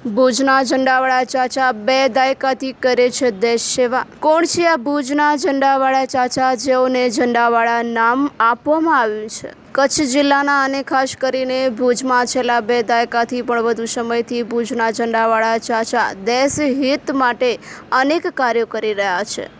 ભુજના ઝંડાવાળા ચાચા 2 દાયકાથી કરે છે દેશ સેવા। કોણ છે આ ભુજના ઝંડાવાળા ચાચા જેઓને ઝંડાવાળા નામ આપવામાં આવ્યું છે? કચ્છ જિલ્લાના અને ખાસ કરીને ભુજમાં છેલ્લા 2 દાયકાથી પણ વધુ સમયથી ભુજના ઝંડાવાળા ચાચા દેશ હિત માટે અનેક કાર્યો કરી રહ્યા છે।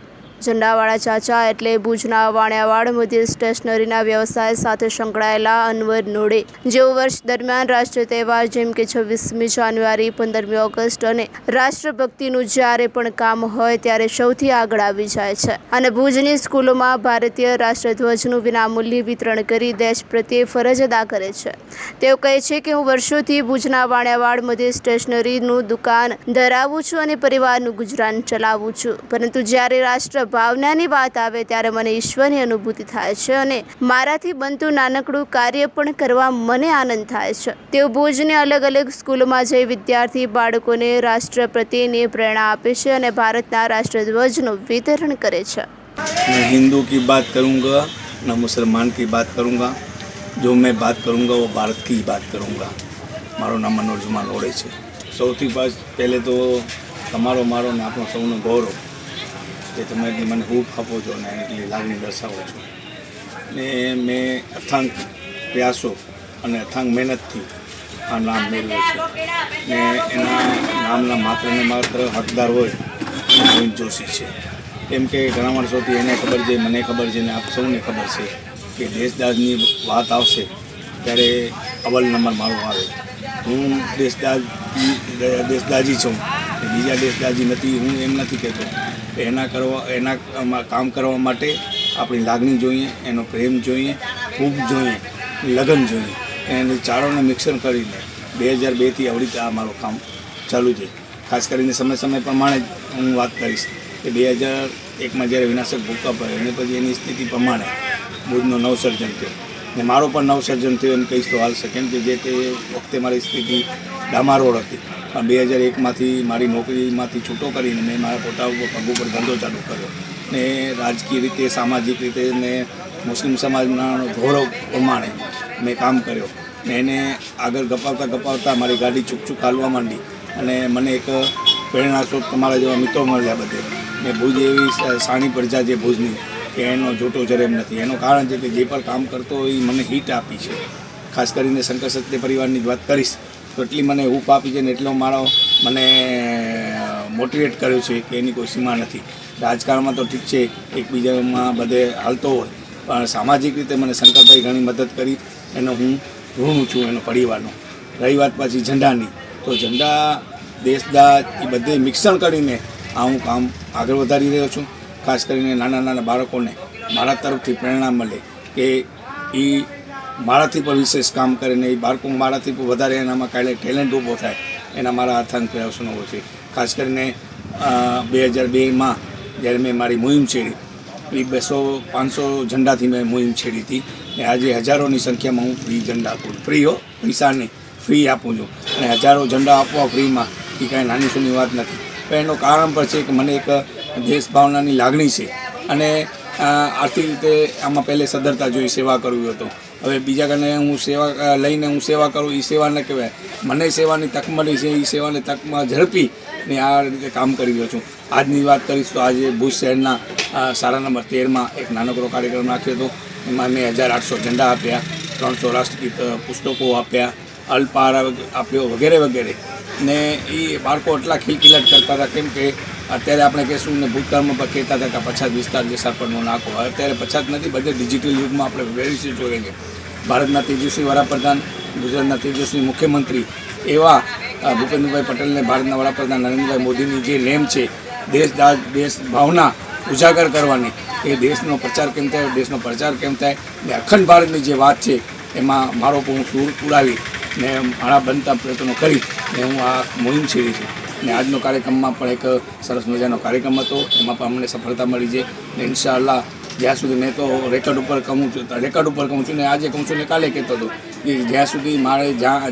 ઝંડાવાળા ચાચા એટલે ભુજના વાણિયાવાડ મધ્ય સ્ટેશનરીના વ્યવસાય સાથે સંકળાયેલા અનવર નોડે, જેઓ વર્ષ દરમિયાન રાષ્ટ્રીય તહેવાર જેમ કે 26મી જાન્યુઆરી, 15મી ઓગસ્ટ અને રાષ્ટ્રભક્તિનું જ્યારે પણ કામ હોય ત્યારે સૌથી આગળ આવી જાય છે અને ભુજની સ્કૂલોમાં ભારતીય રાષ્ટ્રધ્વજનું વિનામૂલ્યે વિતરણ કરી દેશ પ્રત્યે ફરજ અદા કરે છે। તેઓ કહે છે કે હું વર્ષોથી ભુજના વાણિયાવાડ મધ્ય સ્ટેશનરીનું દુકાન ધરાવું છું અને પરિવારનું ગુજરાન ચલાવું છું, પરંતુ જ્યારે રાષ્ટ્ર ભાવનાની વાત આવે ત્યારે મને ઈશ્વરની અનુભૂતિ થાય છે અને મારાથી બનતું નાનકડું કાર્ય પણ કરવા મને આનંદ થાય છે। તેઓ ભુજની અલગ અલગ સ્કૂલોમાં જઈ વિદ્યાર્થી બાળકોને રાષ્ટ્ર પ્રત્યેની પ્રેરણા આપે છે અને ભારતના રાષ્ટ્રધ્વજનું વિતરણ કરે છે। मैं हिंदू की बात करूँगा ना मुसलमान की बात करूँगा। जो मैं बात करूँगा वो भारत की ही बात करूँगा। મારું નામ મનોજ માલોડે છે। સૌથી પહેલે તો તમારો મારો ને આપણો સૌનો ગૌરવ કે તમે એટલી મને હૂફ આપો છો ને એટલી લાગણી દર્શાવો છો ને મેં અથાંગ પ્રયાસો અને અથાંગ મહેનતથી આ નામ મેળવ્યું છે ને એના નામના માત્ર ને માત્ર હકદાર હોય ગોવિંદ જોશી છે। કેમ કે ઘણા વર્ષોથી એને ખબર છે, મને ખબર છે ને આપ સૌને ખબર છે કે દેશદાજની વાત આવશે ત્યારે અવ્વલ નંબર મારો આવે। હું દેશદાજી છું, બીજા દેશદાજી નથી। હું એમ નથી કહેતો કે એના કામ કરવા માટે આપણી લાગણી જોઈએ, એનો પ્રેમ જોઈએ, ખૂબ જોઈએ, લગન જોઈએ। એને ચારોને મિક્સર કરીને 2002થી આવડી રીતે આ મારું કામ ચાલુ છે। ખાસ કરીને સમય પ્રમાણે જ હું વાત કરીશ કે 2001માં જ્યારે વિનાશક ભૂકંપ આવ્યો અને પછી એની સ્થિતિ પ્રમાણે ભુજનો નવસર્જન થયો ને મારો પણ નવસર્જન થયું એમ કહીશ તો હાલશે। કેમ કે જે તે વખતે મારી સ્થિતિ ડામારોડ હતી, પણ 2001માંથી મારી નોકરીમાંથી છૂટો કરીને મેં મારા પોતા પગ ઉપર ધંધો ચાલુ કર્યો ને રાજકીય રીતે, સામાજિક રીતે ને મુસ્લિમ સમાજના ગૌરવ પ્રમાણે મેં કામ કર્યો ને એને આગળ ગપાવતા મારી ગાડી ચૂક હાલવા માંડી અને મને એક પ્રેરણા સ્ત્રોત તમારા જેવા મિત્રો મળ્યા બધે ને ભુજ એવી સાણી પ્રજા છે ભુજની કે એનો જોટો જરે એમ નથી। એનું કારણ છે કે જે પણ કામ કરતો હોય એ મને હિટ આપી છે। ખાસ કરીને શંકર સત્ય પરિવારની જ વાત કરીશ તો એટલી મને હૂફ આપી છે ને એટલો મને મોટિવેટ કર્યો છે કે એની કોઈ સીમા નથી। રાજકારણમાં તો ઠીક છે, એકબીજામાં બધે હાલતો હોય, પણ સામાજિક રીતે મને શંકરભાઈ ઘણી મદદ કરી, એનો હું ઋણ છું એનો પરિવારનો। રહી વાત પાછી ઝંડાની, તો ઝંડા દેશદાજ એ બધે મિક્સર કરીને આ હું કામ આગળ વધારી રહ્યો છું। ખાસ કરીને નાના બાળકોને મારા તરફથી પ્રેરણા મળે કે એ મારાથી પણ વિશેષ કામ કરે ને એ બાળકો મારાથી પણ વધારે એનામાં કાલે ટેલેન્ટ ઊભો થાય, એના મારા અથાંગ પ્રયાસોનો છે। ખાસ કરીને 2002માં જ્યારે મેં મારી મુહિમ છેડી, એ 200-500 ઝંડાથી મેં મુહિમ છેડી હતી ને આજે હજારોની સંખ્યામાં હું ફ્રી ઝંડા આપું છું। ફ્રી પૈસા નહીં, ફ્રી આપું છું અને હજારો ઝંડા આપવા ફ્રીમાં એ કાંઈ નાની સૂની વાત નથી। પણ એનું કારણ પણ છે કે મને એક દેશભાવનાની લાગણી છે અને આર્થિક રીતે આમાં પહેલે સદ્ધરતા જોઈ સેવા કરવી હતો। હવે બીજા કને હું સેવા લઈને સેવા કરું, એ સેવા ન કહેવાય। મને સેવાની તક મળી છે, એ સેવાની તકમાં ઝડપી ને આ રીતે કામ કરી રહ્યો છું। આજની વાત કરીશ તો આજે ભુજ શહેરના શાળા નંબર 13માં એક નાનકડો કાર્યક્રમ રાખ્યો હતો। એમાં મેં 1800 ઝંડા આપ્યા, 300 રાષ્ટ્રગીત પુસ્તકો આપ્યા, અલ્પહાર આપ્યો વગેરે ને એ બાળકો એટલા ખિલખિલાટ કરતા હતા। કેમ કે અત્યારે આપણે કહેશું ને ભૂતકાળમાં પણ કહેતા હતા કે પછાત વિસ્તાર જે સરપંચનો નાકો, અત્યારે પછાત નથી, બધે ડિજિટલ યુગમાં આપણે વેરીસી જોઈએ છીએ। ભારતના તેજસ્વી વડાપ્રધાન, ગુજરાતના તેજસ્વી મુખ્યમંત્રી એવા ભૂપેન્દ્રભાઈ પટેલને ભારતના વડાપ્રધાન નરેન્દ્રભાઈ મોદીની જે નેમ છે દેશ ભાવના ઉજાગર કરવાની, એ દેશનો પ્રચાર કેમ થાય, દેશનો પ્રચાર કેમ થાય ને અખંડ ભારતની જે વાત છે એમાં મારો પણ હું સૂર ઉડાવી ને મારા બનતા પ્રયત્નો કરી ને હું આ મુહિમ છેડી છે। ને આજનો કાર્યક્રમમાં પણ એક સરસ મજાનો કાર્યક્રમ હતો, એમાં પણ અમને સફળતા મળી છે ને ઇન્શાઅલ્લાહ જ્યાં સુધી મેં તો રેકોર્ડ ઉપર કહું છું ને આજે કહું છું ને કાલે કહેતો હતો કે જ્યાં સુધી મારે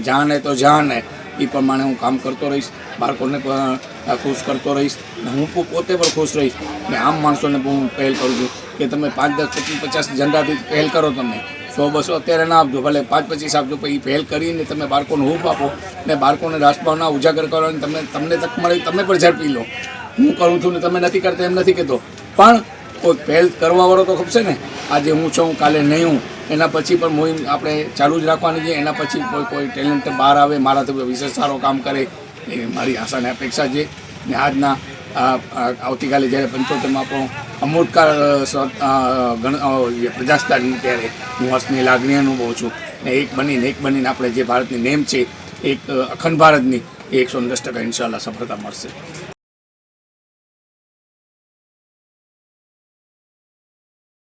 જાન હે તો જાન હે, એ પ્રમાણે હું કામ કરતો રહીશ, બાળકોને પણ ખુશ કરતો રહીશ ને હું પોતે પણ ખુશ રહીશ ને આમ માણસોને પણ હું પહેલ કરું છું કે તમે 5, 10, 25, 50 ઝંડાથી પહેલ કરો તમે 100-200 અત્યારે ના આપજો, ભલે 5-25 આપજો, પણ એ પહેલ કરીને તમે બાળકોને હૂંફ આપો ને બાળકોને રાષ્ટ્રભાવના ઉજાગર કરવાની તમને તક મળે, તમે પણ ઝડપી લો. હું કરું છું ને તમે નથી કરતા એમ નથી કહેતો, પણ કોઈ પહેલ કરવાવાળો તો ખપશે ને. આજે હું છું, કાલે નહીં હું, એના પછી પણ મુહિમ આપણે ચાલુ જ રાખવાની છે. એના પછી કોઈ ટેલેન્ટ બહાર આવે, મારાથી વિશેષ સારો કામ કરે, એ મારી આશા અને અપેક્ષા છે. ને આજના આવતીકાલે જ્યારે 75માં આપણો અમૃતકાળ પ્રજાસત્તાક ત્યારે હું હર્ષની લાગણી અનુભવું છું. ને એક બનીને આપણે જે ભારતની નેમ છે એક અખંડ ભારતની, એ 110% ઇન્શાલ્લાહ સફળતા મળશે.